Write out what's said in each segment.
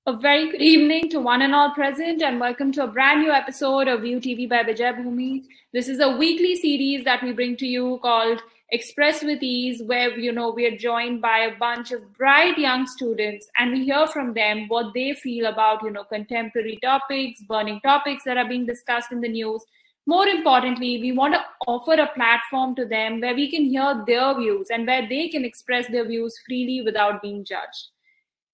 A very good evening to one and all present, and welcome to a brand new episode of View TV by Vijay Bhumi. This is a weekly series that we bring to you called Express with Ease, where we are joined by a bunch of bright young students, and we hear from them what they feel about contemporary topics, burning topics that are being discussed in the news. More importantly, we want to offer a platform to them where we can hear their views and where they can express their views freely without being judged.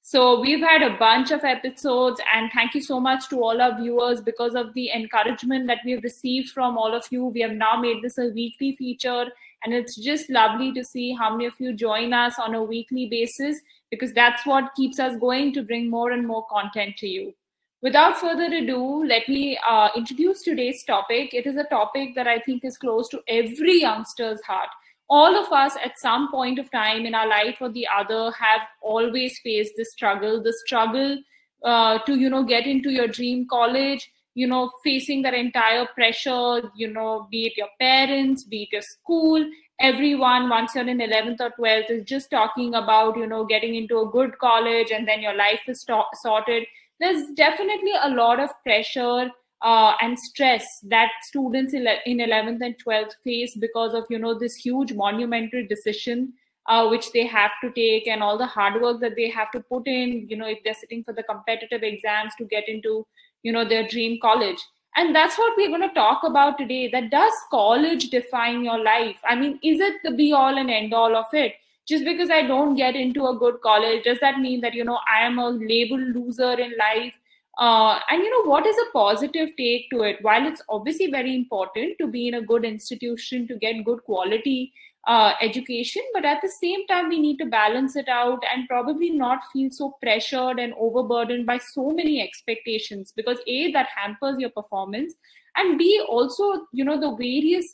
So we've had a bunch of episodes, and thank you so much to all our viewers because of the encouragement that we've received from all of you. We have now made this a weekly feature, and it's just lovely to see how many of you join us on a weekly basis, because that's what keeps us going to bring more and more content to you. Without further ado, let me introduce today's topic. It is a topic that I think is close to every youngster's heart. All of us at some point of time in our life or the other have always faced the struggle to get into your dream college, facing that entire pressure, be it your parents, be it your school. Everyone, once you're in 11th or 12th, is just talking about, getting into a good college and then your life is sorted. There's definitely a lot of pressure and stress that students in 11th and 12th face because of this huge monumental decision which they have to take, and all the hard work that they have to put in, if they're sitting for the competitive exams to get into their dream college. And that's what we're going to talk about today. That does college define your life? I mean, is it the be all and end all of it? Just because I don't get into a good college, does that mean that I am a labeled loser in life? And what is a positive take to it? While it's obviously very important to be in a good institution to get good quality education, but at the same time we need to balance it out and probably not feel so pressured and overburdened by so many expectations, because A, that hampers your performance, and B, also the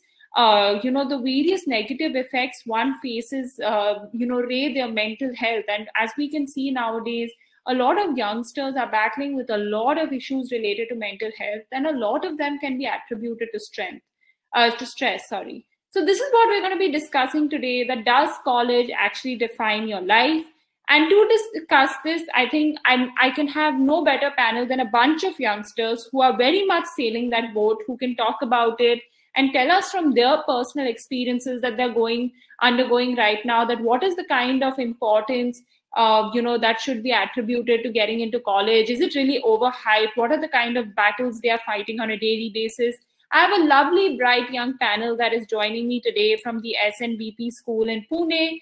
various negative effects one faces ray their mental health. And as we can see nowadays, a lot of youngsters are battling with a lot of issues related to mental health, and a lot of them can be attributed to stress. Sorry. So this is what we're going to be discussing today. That does college actually define your life? And to discuss this, I think I can have no better panel than a bunch of youngsters who are very much sailing that boat, who can talk about it and tell us from their personal experiences that they're undergoing right now, that what is the kind of importance that should be attributed to getting into college. Is it really overhyped? What are the kind of battles they are fighting on a daily basis? I have a lovely, bright young panel that is joining me today from the SNBP school in Pune.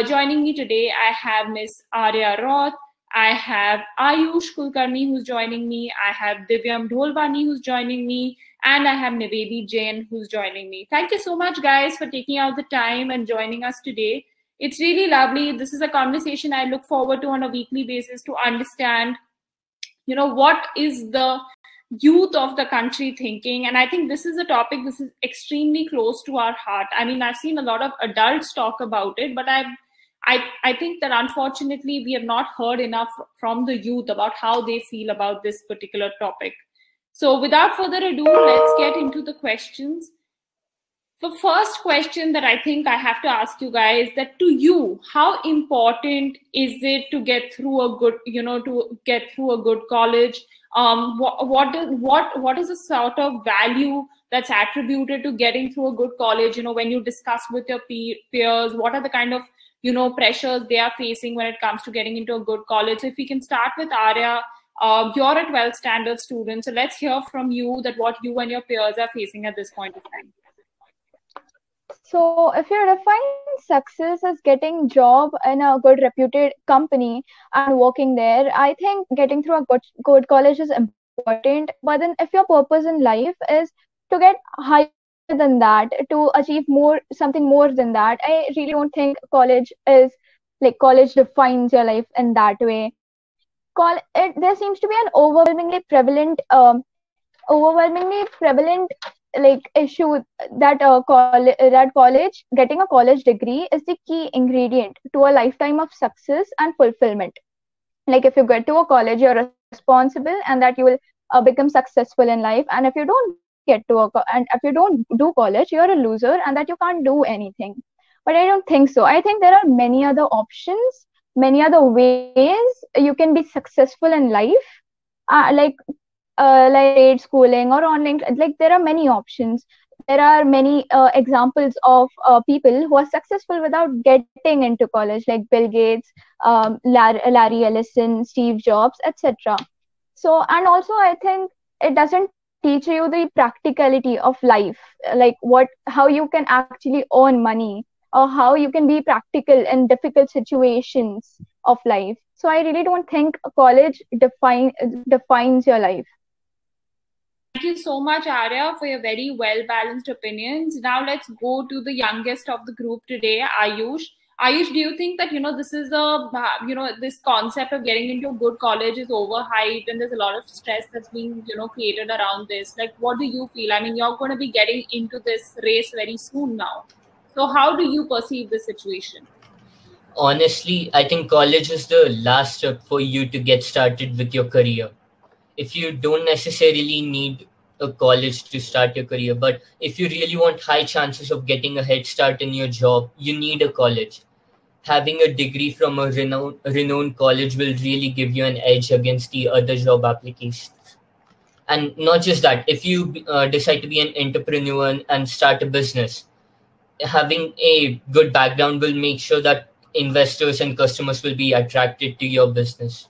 Joining me today, I have Miss Arya Roth. I have Ayush Kulkarni who's joining me. I have Divyam Dholwani who's joining me. And I have Nivedi Jain who's joining me. Thank you so much, guys, for taking out the time and joining us today. It's really lovely. This is a conversation I look forward to on a weekly basis to understand, what is the youth of the country thinking. And I think this is a topic, this is extremely close to our heart. I mean, I've seen a lot of adults talk about it, but I think that unfortunately we have not heard enough from the youth about how they feel about this particular topic. So without further ado, let's get into the questions. The first question that I think I have to ask you guys, that to you, how important is it to get through a good college? What is the sort of value that's attributed to getting through a good college? When you discuss with your peers, what are the kind of pressures they are facing when it comes to getting into a good college? So if we can start with Arya. You're a 12th standard student, so let's hear from you that what you and your peers are facing at this point of time. So if you define success as getting job in a good reputed company and working there, I think getting through a good college is important. But then if your purpose in life is to get higher than that, to achieve something more than that, I really don't think college defines your life in that way. There seems to be an overwhelmingly prevalent issue that college, getting a college degree is the key ingredient to a lifetime of success and fulfillment. Like if you get to a college, you're responsible and that you will become successful in life. And if you don't if you don't do college, you're a loser and that you can't do anything. But I don't think so. I think there are many other options many other ways you can be successful in life, like paid schooling or online. Like there are many options. There are many examples of people who are successful without getting into college, like Bill Gates, Larry Ellison, Steve Jobs, etc. So, and also I think it doesn't teach you the practicality of life, like how you can actually earn money, or how you can be practical in difficult situations of life. So I really don't think college defines your life. Thank you so much, Arya, for your very well balanced opinions. Now let's go to the youngest of the group today, Ayush. Ayush, do you think that this is this concept of getting into a good college is overhyped, and there's a lot of stress that's being created around this? Like, what do you feel? I mean, you're going to be getting into this race very soon now. So, how do you perceive the situation? Honestly, I think college is the last step for you to get started with your career. If you don't necessarily need a college to start your career, but if you really want high chances of getting a head start in your job, you need a college. Having a degree from a renowned college will really give you an edge against the other job applications. And not just that, if you decide to be an entrepreneur and start a business, having a good background will make sure that investors and customers will be attracted to your business.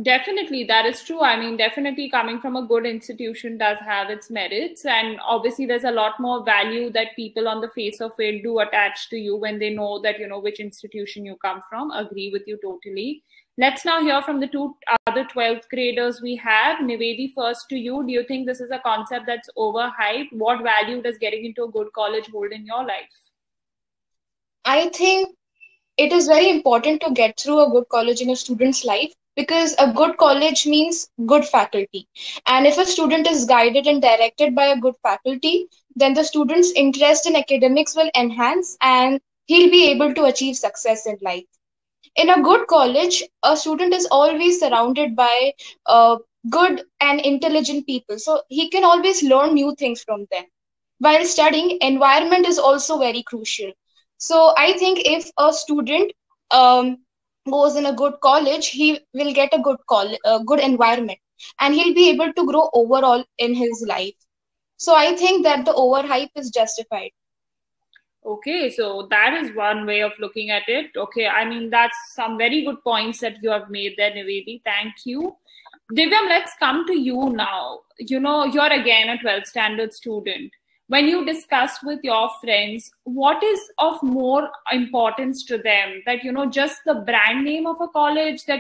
Definitely, that is true. I mean, definitely coming from a good institution does have its merits. And obviously, there's a lot more value that people on the face of it do attach to you when they know that, which institution you come from. Agree with you totally. Let's now hear from the two other 12th graders we have. Nivedi, first to you. Do you think this is a concept that's overhyped? What value does getting into a good college hold in your life? I think it is very important to get through a good college in a student's life, because a good college means good faculty. And if a student is guided and directed by a good faculty, then the student's interest in academics will enhance and he'll be able to achieve success in life. In a good college, a student is always surrounded by good and intelligent people. So he can always learn new things from them. While studying, environment is also very crucial. So I think if a student um, goes in a good college, he will get a good environment, and he'll be able to grow overall in his life. So I think that the overhype is justified. Okay, so that is one way of looking at it. Okay, I mean, that's some very good points that you have made there, Nivedi. Thank you. Divyam, let's come to you now. You're again a 12th standard student. When you discuss with your friends, what is of more importance to them? That, just the brand name of a college, that,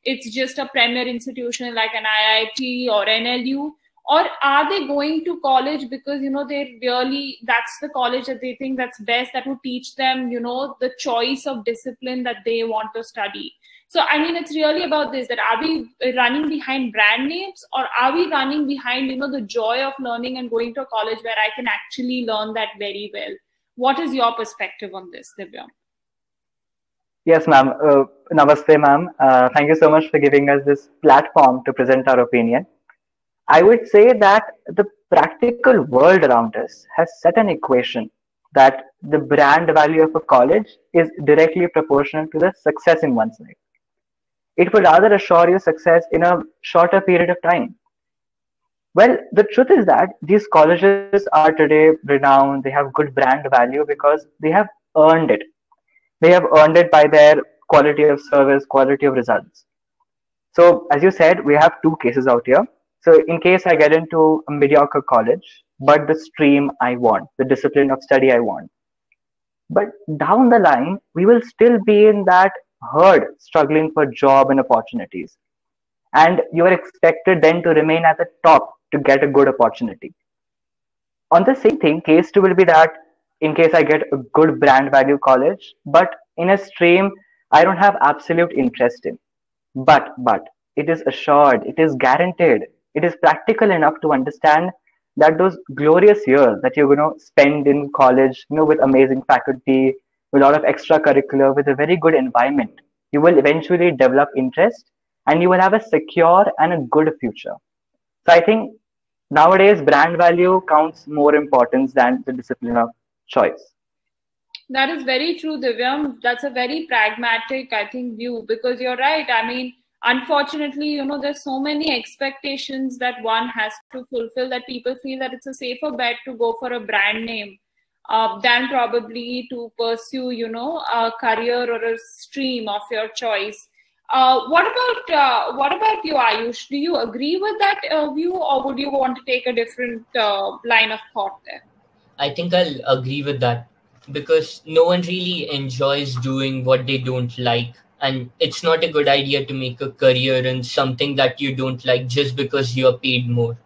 it's just a premier institution like an IIT or NLU? Or are they going to college because that's the college that they think that's best, that would teach them the choice of discipline that they want to study? So I mean, it's really about this, that are we running behind brand names, or are we running behind the joy of learning and going to a college where I can actually learn that very well? What is your perspective on this, Divya? Yes, ma'am. Namaste, ma'am. Thank you so much for giving us this platform to present our opinion. I would say that the practical world around us has set an equation that the brand value of a college is directly proportional to the success in one's life. It would rather assure you success in a shorter period of time. Well, the truth is that these colleges are today renowned, they have good brand value because they have earned it. They have earned it by their quality of service, quality of results. So, as you said, we have two cases out here. So, in case I get into a mediocre college, but the stream I want, the discipline of study I want. But down the line, we will still be in that herd struggling for job and opportunities. And you are expected then to remain at the top to get a good opportunity. On the same thing, case two will be that in case I get a good brand value college, but in a stream I don't have absolute interest in. But it is assured, it is guaranteed, it is practical enough to understand that those glorious years that you're going to spend in college, with amazing faculty, with a lot of extracurricular, with a very good environment, you will eventually develop interest and you will have a secure and a good future. So I think nowadays brand value counts more importance than the discipline of choice. That is very true, Divyam. That's a very pragmatic, I think, view, because you're right. I mean, unfortunately, there's so many expectations that one has to fulfill that people feel that it's a safer bet to go for a brand name than probably to pursue, a career or a stream of your choice. What about you, Ayush? Do you agree with that view, or would you want to take a different line of thought there? I think I'll agree with that, because no one really enjoys doing what they don't like. And it's not a good idea to make a career in something that you don't like just because you're paid more.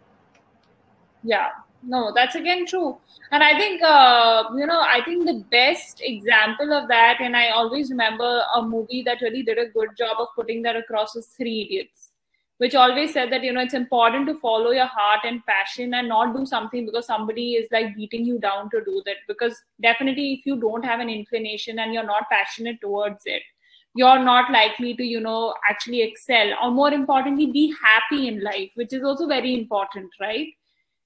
Yeah, no, that's again true. And I think, I think the best example of that, and I always remember a movie that really did a good job of putting that across, was Three Idiots, which always said that, it's important to follow your heart and passion and not do something because somebody is like beating you down to do that. Because definitely, if you don't have an inclination and you're not passionate towards it, you're not likely to, actually excel, or more importantly, be happy in life, which is also very important, right?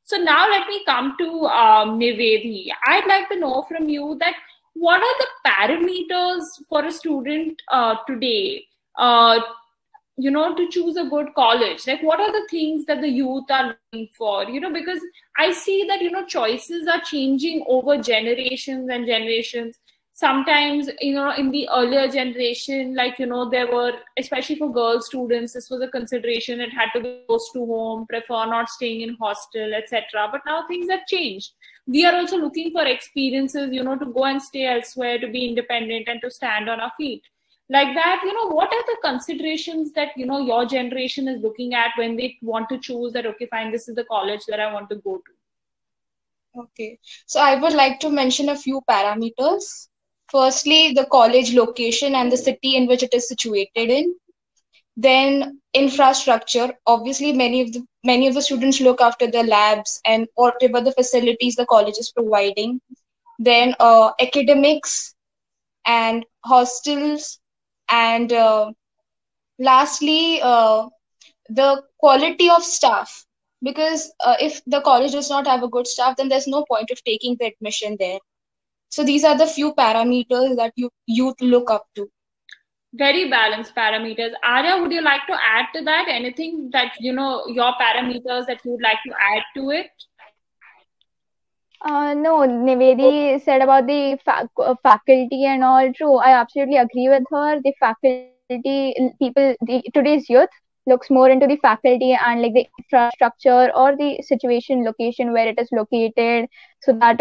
So now let me come to Nivedi. I'd like to know from you that what are the parameters for a student today, to choose a good college? Like, what are the things that the youth are looking for? Because I see that, choices are changing over generations and generations. Sometimes, in the earlier generation, like, there were, especially for girl students, this was a consideration. It had to be close to home, prefer not staying in hostel, etc. But now things have changed. We are also looking for experiences, to go and stay elsewhere, to be independent and to stand on our feet. Like that, what are the considerations that, your generation is looking at when they want to choose that, okay, fine, this is the college that I want to go to? Okay, so I would like to mention a few parameters. Firstly, the college location and the city in which it is situated in. Then infrastructure. Obviously, many of the students look after the labs and whatever the facilities the college is providing. Then academics and hostels, and lastly, the quality of staff. Because if the college does not have a good staff, then there's no point of taking the admission there. So these are the few parameters that youth look up to. Very balanced parameters. Arya, would you like to add to that? Anything that, your parameters that you would like to add to it? No, Nivedi said about the faculty and all. True, I absolutely agree with her. The faculty, today's youth looks more into the faculty and like the infrastructure or the situation, location where it is located, so that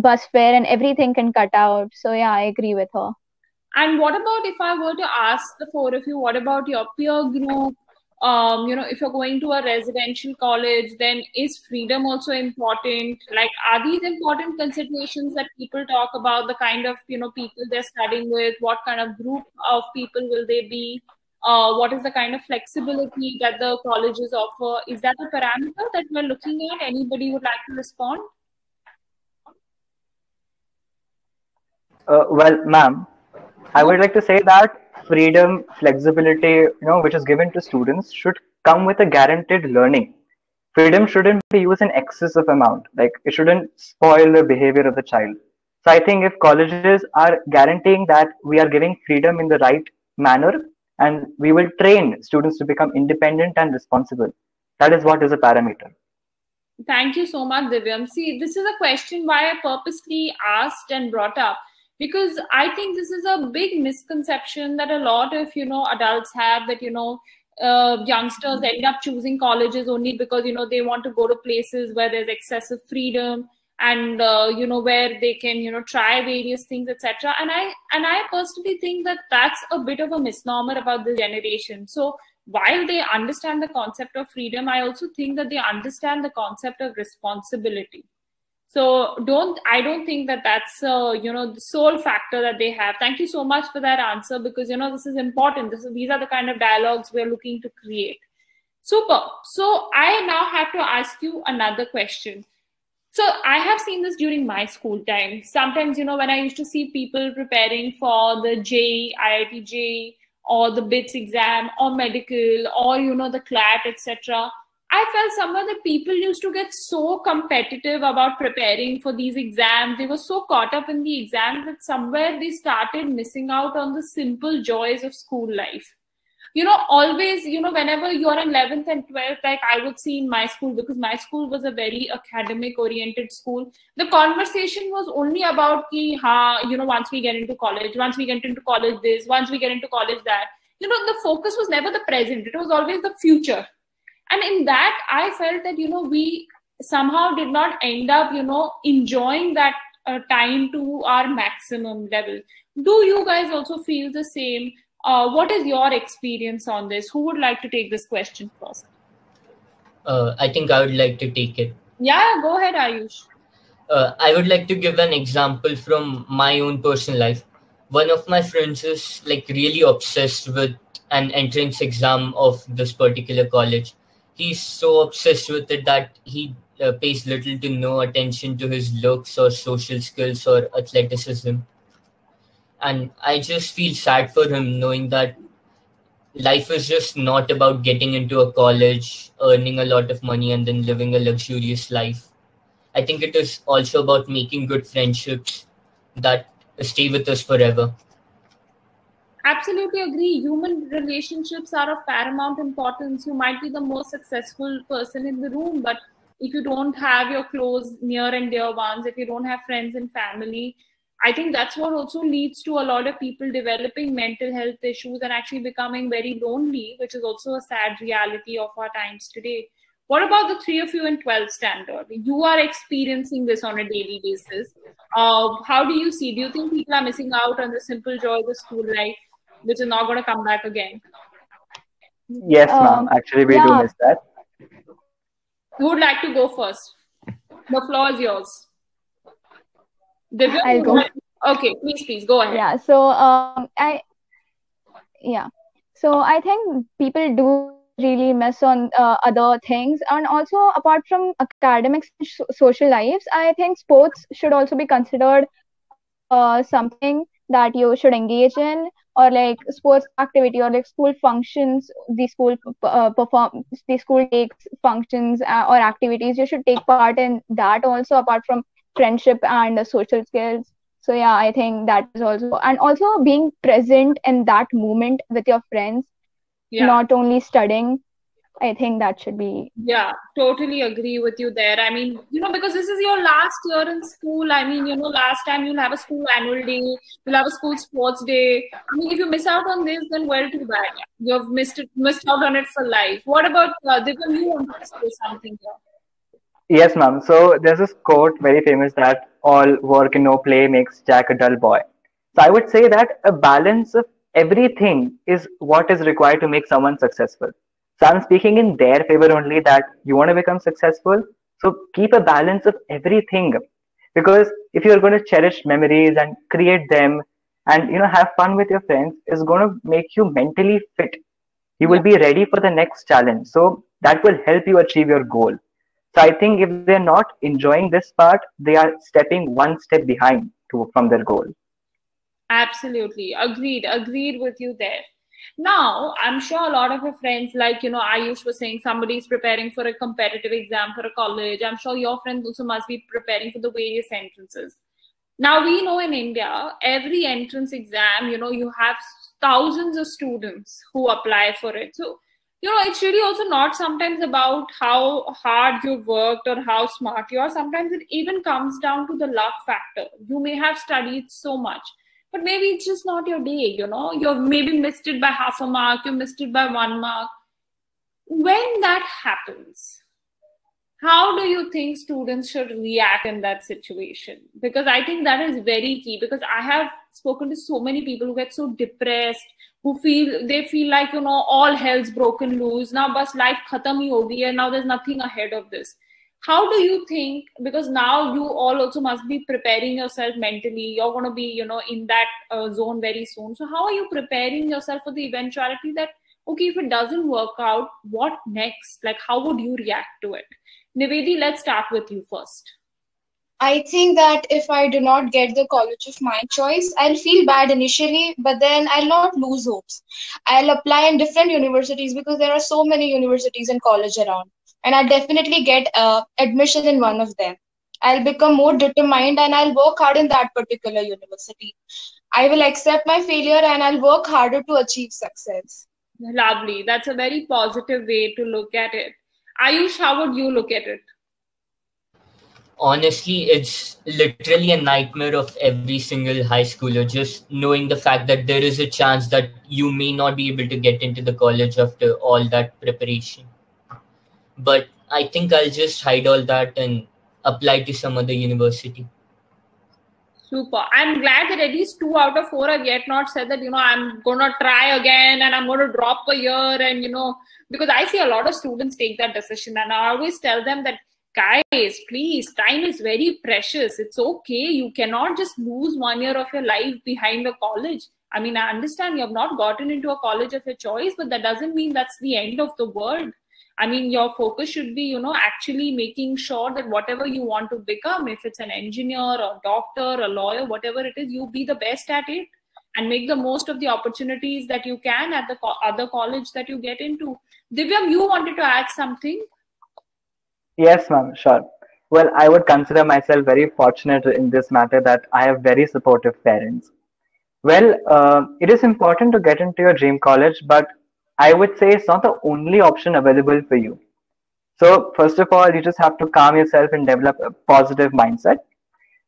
bus fare and everything can cut out. So yeah, I agree with her. And what about, if I were to ask the four of you, what about your peer group? If you're going to a residential college, then is freedom also important? Like, are these important considerations that people talk about? The kind of, people they're studying with, what kind of group of people will they be? What is the kind of flexibility that the colleges offer? Is that a parameter that we're looking at? Anybody would like to respond? Well, ma'am, I would like to say that freedom, flexibility, which is given to students should come with a guaranteed learning. Freedom shouldn't be used in excessive amount. Like, it shouldn't spoil the behavior of the child. So I think if colleges are guaranteeing that we are giving freedom in the right manner, and we will train students to become independent and responsible, that is what is a parameter. Thank you so much, Divyam. See, this is a question why I purposely asked and brought up, because I think this is a big misconception that a lot of, adults have, that, youngsters end up choosing colleges only because, they want to go to places where there's excessive freedom and, where they can, try various things, etc. And I personally think that that's a bit of a misnomer about this generation. So while they understand the concept of freedom, I also think that they understand the concept of responsibility. So I don't think that that's the sole factor that they have. Thank you so much for that answer, because this is important. These are the kind of dialogues we're looking to create. Super. So I now have to ask you another question. So I have seen this during my school time. Sometimes, when I used to see people preparing for the JEE, IIT JEE, or the BITS exam, or medical, or the CLAT, etc., I felt somewhere that people used to get so competitive about preparing for these exams. They were so caught up in the exams that somewhere they started missing out on the simple joys of school life. Always, whenever you're in 11th and 12th, like I would see in my school, because my school was a very academic oriented school, the conversation was only about once we get into college, this, once we get into college that, the focus was never the present. It was always the future. And in that, I felt that, we somehow did not end up, enjoying that time to our maximum level. Do you guys also feel the same? What is your experience on this? Who would like to take this question first? I think I would like to take it. Yeah, go ahead, Ayush. I would like to give an example from my own personal life. One of my friends is like really obsessed with an entrance exam of this particular college. He's so obsessed with it that he pays little to no attention to his looks or social skills or athleticism. And I just feel sad for him, knowing that life is just not about getting into a college, earning a lot of money, and then living a luxurious life. I think it is also about making good friendships that stay with us forever. Absolutely agree. Human relationships are of paramount importance. You might be the most successful person in the room, but if you don't have your close, near and dear ones, if you don't have friends and family, I think that's what also leads to a lot of people developing mental health issues and actually becoming very lonely, which is also a sad reality of our times today. What about the three of you in 12th standard? You are experiencing this on a daily basis. How do you see? Do you think people are missing out on the simple joys of school life, which is not going to come back again? Yes, ma'am. Actually, we do miss that. Who would like to go first? The floor is yours. Divya, I'll go. Okay, please go ahead. Yeah. So I think people do really miss on other things, and also apart from academics and social lives, I think sports should also be considered something that you should engage in, or like sports activity, or like school functions. The school the school takes functions or activities. You should take part in that also, apart from friendship and social skills. So yeah, I think that is also, and also being present in that moment with your friends, not only studying. I think that should be. Yeah, totally agree with you there. I mean, because this is your last year in school. I mean, last time you'll have a school annual day, you'll have a school sports day. I mean, if you miss out on this, then well, too bad. You've missed out on it for life. What about Divya? You want to say something here? Yes, ma'am. So there's this quote very famous that all work and no play makes Jack a dull boy. So I would say that a balance of everything is what is required to make someone successful. So I'm speaking in their favor only, that you want to become successful. So keep a balance of everything, because if you're going to cherish memories and create them and have fun with your friends, it's going to make you mentally fit. You will be ready for the next challenge. So that will help you achieve your goal. So I think if they're not enjoying this part, they are stepping one step behind from their goal. Absolutely. Agreed with you there. Now, I'm sure a lot of your friends, like, Ayush was saying, somebody's preparing for a competitive exam for a college. I'm sure your friends also must be preparing for the various entrances. Now, we know in India, every entrance exam, you have thousands of students who apply for it. So, it's really also not sometimes about how hard you've worked or how smart you are. Sometimes it even comes down to the luck factor. You may have studied so much, but maybe it's just not your day, You've maybe missed it by half a mark, you missed it by 1 mark. When that happens, how do you think students should react in that situation? Because I think that is very key, because I have spoken to so many people who get so depressed, who feel like, all hell's broken loose. Now, bas life khatam hi ho gayi hai, now there's nothing ahead of this. How do you think, because now you all also must be preparing yourself mentally, you're going to be, in that zone very soon. So how are you preparing yourself for the eventuality that, okay, if it doesn't work out, what next? Like, how would you react to it? Nivedi, let's start with you first. I think that if I do not get the college of my choice, I'll feel bad initially, but then I'll not lose hopes. I'll apply in different universities, because there are so many universities and college around. and I'll definitely get admission in one of them. I'll become more determined and I'll work hard in that particular university. I will accept my failure and I'll work harder to achieve success. Lovely. That's a very positive way to look at it. Ayush, how would you look at it? Honestly, it's literally a nightmare of every single high schooler, just knowing the fact that there is a chance that you may not be able to get into the college after all that preparation. But I think I'll just hide all that and apply to some other university. Super. I'm glad that at least 2 out of 4 have yet not said that, I'm going to try again and I'm going to drop a year. And, because I see a lot of students take that decision. And I always tell them that, guys, please, time is very precious. It's okay. You cannot just lose 1 year of your life behind a college. I mean, I understand you have not gotten into a college of your choice, but that doesn't mean that's the end of the world. I mean, your focus should be, actually making sure that whatever you want to become, if it's an engineer or doctor, a lawyer, whatever it is, you be the best at it and make the most of the opportunities that you can at the other college that you get into. Divyam, you wanted to add something? Yes, ma'am, sure. Well, I would consider myself very fortunate in this matter that I have very supportive parents. Well, it is important to get into your dream college, but I would say it's not the only option available for you. So, first of all, you just have to calm yourself and develop a positive mindset.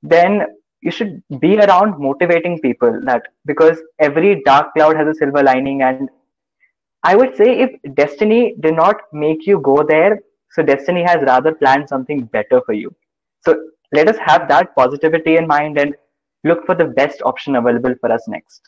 Then you should be around motivating people that because every dark cloud has a silver lining. And I would say if destiny did not make you go there, so destiny has rather planned something better for you. So let us have that positivity in mind and look for the best option available for us next.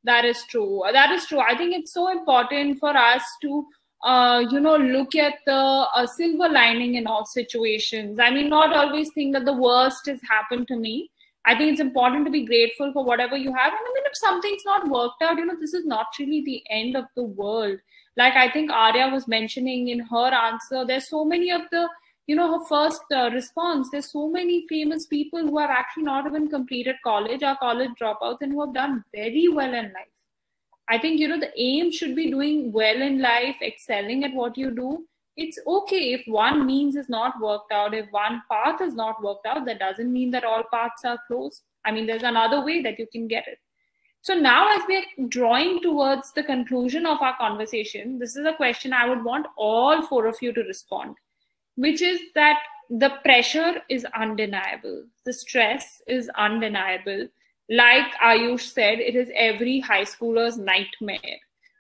That is true. That is true. I think it's so important for us to, look at the silver lining in all situations. I mean, not always think that the worst has happened to me. I think it's important to be grateful for whatever you have. And I mean, if something's not worked out, this is not really the end of the world. Like I think Arya was mentioning in her answer, there's so many of the, her first response, there's so many famous people who have actually not even completed college, are college dropouts, and who have done very well in life. I think, the aim should be doing well in life, excelling at what you do. It's okay if one means is not worked out, if one path is not worked out, that doesn't mean that all paths are closed. I mean, there's another way that you can get it. So now as we're drawing towards the conclusion of our conversation, this is a question I would want all 4 of you to respond, which is that the pressure is undeniable. The stress is undeniable. Like Ayush said, it is every high schooler's nightmare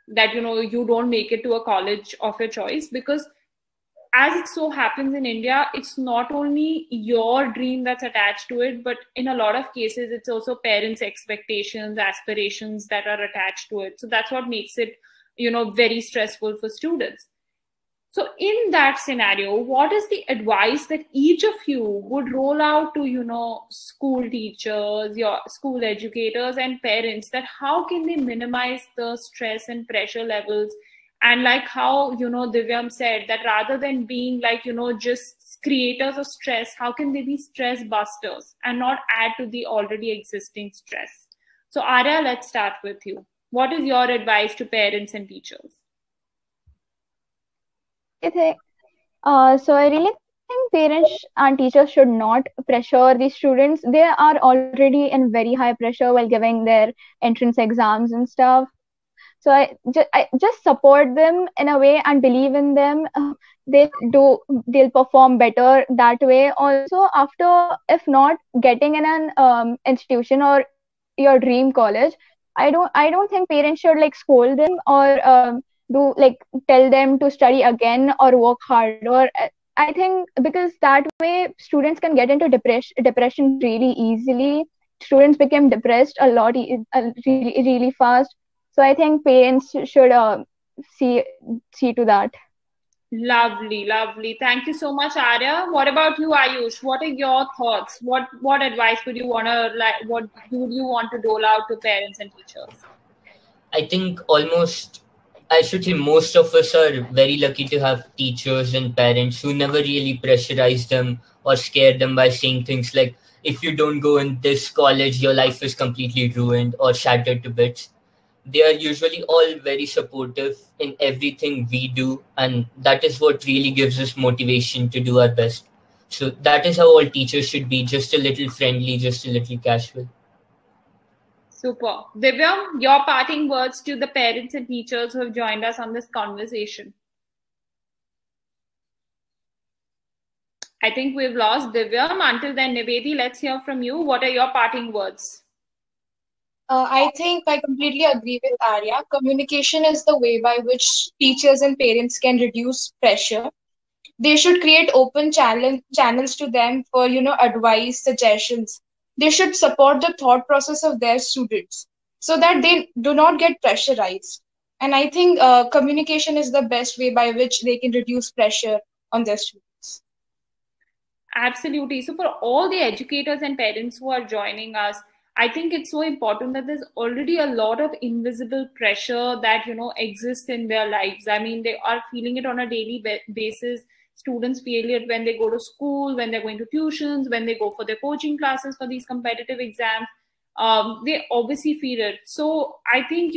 that, you don't make it to a college of your choice, because as it so happens in India, it's not only your dream that's attached to it, but in a lot of cases, it's also parents' expectations, aspirations that are attached to it. So that's what makes it, very stressful for students. So in that scenario, what is the advice that each of you would roll out to, school teachers, your school educators and parents, that how can they minimize the stress and pressure levels? And like how, Divyam said, that rather than being like, just creators of stress, how can they be stress busters and not add to the already existing stress? So Arya, let's start with you. What is your advice to parents and teachers? So I really think parents and teachers should not pressure the students. They are already in very high pressure while giving their entrance exams and stuff. So I just support them in a way and believe in them. They'll perform better that way. Also, after, if not getting in an institution or your dream college, I don't think parents should like scold them or tell them to study again or work harder. I think because that way students can get into depression really easily. Students become depressed a lot really fast. So I think parents should see to that. Lovely, lovely. Thank you so much, Arya. What about you, Ayush? What are your thoughts? What advice would you want to what would you want to dole out to parents and teachers? I think I should say most of us are very lucky to have teachers and parents who never really pressurize them or scare them by saying things like, if you don't go in this college, your life is completely ruined or shattered to bits. they are usually all very supportive in everything we do, and that is what really gives us motivation to do our best. So that is how all teachers should be, just a little friendly, just a little casual. Super. Divyam, your parting words to the parents and teachers who have joined us on this conversation. I think we've lost Divyam. Until then, Nivedi, let's hear from you. What are your parting words? I think I completely agree with Arya. Communication is the way by which teachers and parents can reduce pressure. They should create open channels to them for, advice, suggestions. They should support the thought process of their students so that they do not get pressurized. And I think communication is the best way by which they can reduce pressure on their students. Absolutely. So for all the educators and parents who are joining us, I think it's so important that there's already a lot of invisible pressure that, exists in their lives. I mean, they are feeling it on a daily basis. Students feel it when they go to school, when they're going to tuitions, when they go for their coaching classes for these competitive exams. They obviously feel it. So I think,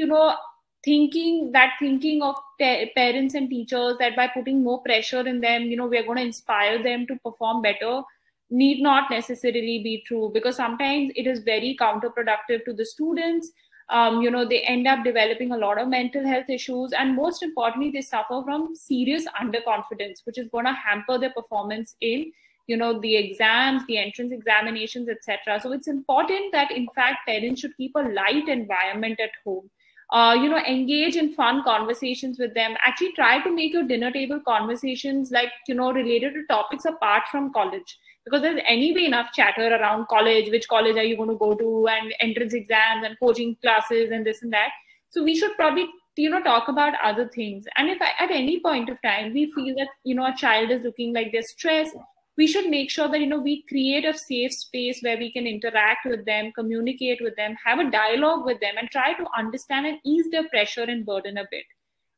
thinking of parents and teachers that by putting more pressure in them, we're going to inspire them to perform better, need not necessarily be true, because sometimes it is very counterproductive to the students. They end up developing a lot of mental health issues, and most importantly, they suffer from serious underconfidence, which is going to hamper their performance in the exams, the entrance examinations, etc. So it's important that in fact parents should keep a light environment at home. Engage in fun conversations with them. Actually try to make your dinner table conversations related to topics apart from college, because there's anyway enough chatter around college. Which college are you going to go to, and entrance exams and coaching classes and this and that. So we should probably talk about other things. And if at any point of time we feel that a child is looking like they're stressed, we should make sure that we create a safe space where we can interact with them, communicate with them, have a dialogue with them, and try to understand and ease their pressure and burden a bit.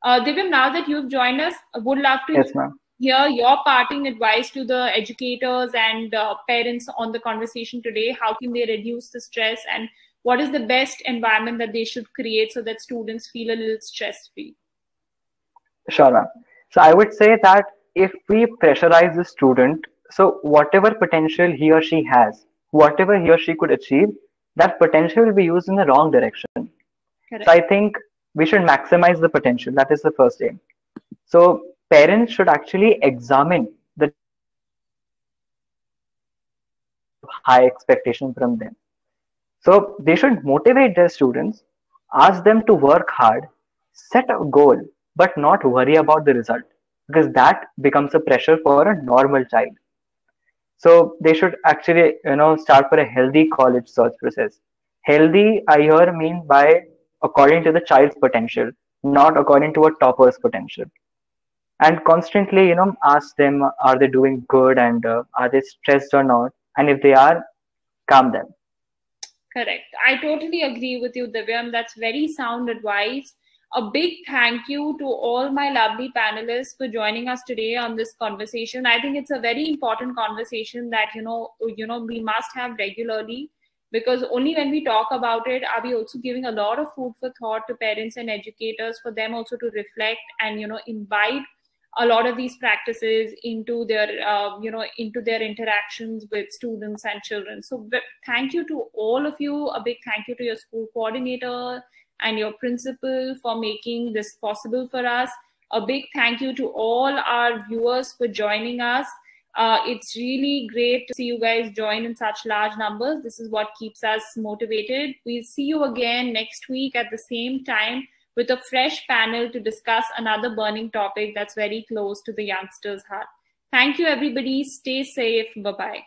Divyam, now that you've joined us, I would love to hear your parting advice to the educators and parents on the conversation today. How can they reduce the stress, and what is the best environment that they should create so that students feel a little stress-free? Sure, ma'am. So I would say that if we pressurize the student, so whatever potential he or she has, whatever he or she could achieve, that potential will be used in the wrong direction. Correct. So I think we should maximize the potential. That is the first aim. So parents should actually examine the high expectation from them. So they should motivate their students, ask them to work hard, set a goal, but not worry about the result, because that becomes a pressure for a normal child. So they should actually, start for a healthy college search process. Healthy, I here mean by according to the child's potential, not according to a topper's potential. And constantly, ask them, are they doing good, and are they stressed or not? And if they are, calm them. Correct. I totally agree with you, Divyam. That's very sound advice. A big thank you to all my lovely panelists for joining us today on this conversation. I think it's a very important conversation that, we must have regularly, because only when we talk about it are we also giving a lot of food for thought to parents and educators, for them also to reflect and, imbibe a lot of these practices into their, into their interactions with students and children. So thank you to all of you. A big thank you to your school coordinator and your principal for making this possible for us. A big thank you to all our viewers for joining us. It's really great to see you guys join in such large numbers. This is what keeps us motivated. We'll see you again next week at the same time with a fresh panel to discuss another burning topic that's very close to the youngsters' heart. Thank you, everybody. Stay safe. Bye-bye.